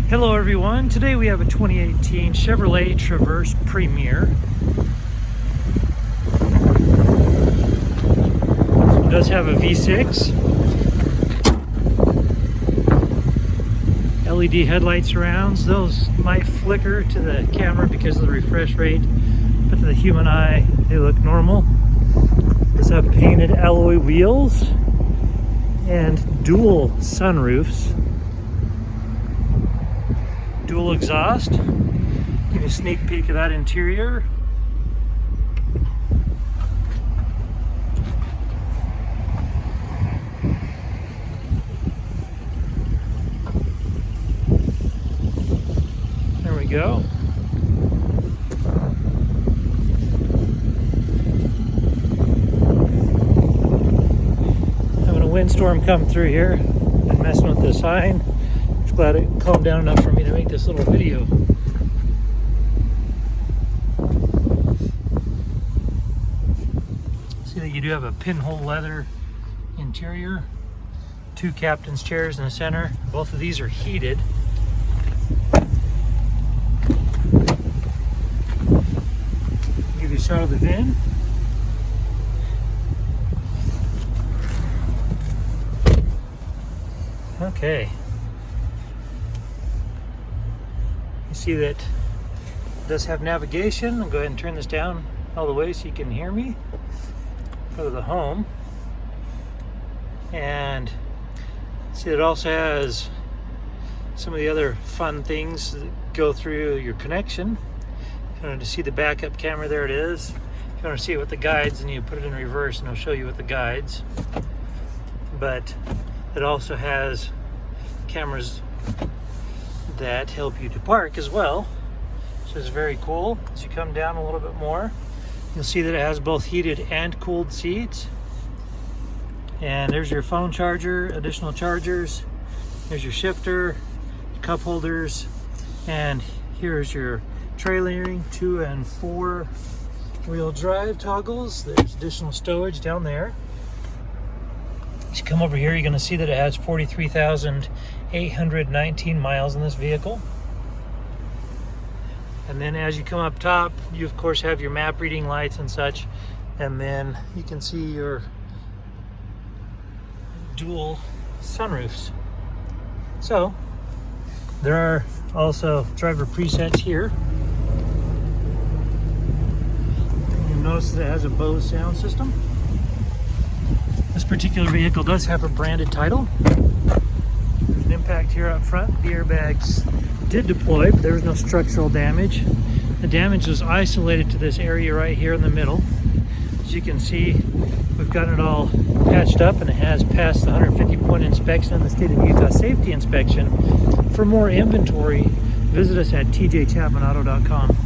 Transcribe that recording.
Hello everyone, today we have a 2018 Chevrolet Traverse Premier. This one does have a V6. LED headlight surrounds. Those might flicker to the camera because of the refresh rate, but to the human eye they look normal. Does have painted alloy wheels and dual sunroofs. Dual exhaust. Give you a sneak peek of that interior. There we go. Having a windstorm come through here and messing with the sign. Glad it calmed down enough for me to make this little video. See that you do have a pinhole leather interior, two captain's chairs in the center. Both of these are heated. Give you a shot of the VIN. Okay. See that it does have navigation. I'll go ahead and turn this down all the way so you can hear me. Go to the home. And see it also has some of the other fun things that go through your connection. If you want to see the backup camera, there it is. If you want to see it with the guides, then you put it in reverse and it'll show you with the guides. But it also has cameras that help you to park as well, so it's very cool. As you come down a little bit more, you'll see that it has both heated and cooled seats. And there's your phone charger, additional chargers. There's your shifter, cup holders, and here's your trailering 2 and 4 wheel drive toggles. There's additional stowage down there. As you come over here, you're going to see that it has 43,819 miles in this vehicle. And then as you come up top, you of course have your map reading lights and such. And then you can see your dual sunroofs. So there are also driver presets here. You'll notice that it has a Bose sound system. This particular vehicle does have a branded title. There's an impact here up front. The airbags did deploy, but there was no structural damage. The damage was isolated to this area right here in the middle. As you can see, we've gotten it all patched up and it has passed the 150-point inspection in the state of Utah safety inspection. For more inventory, visit us at tjchapmanauto.com.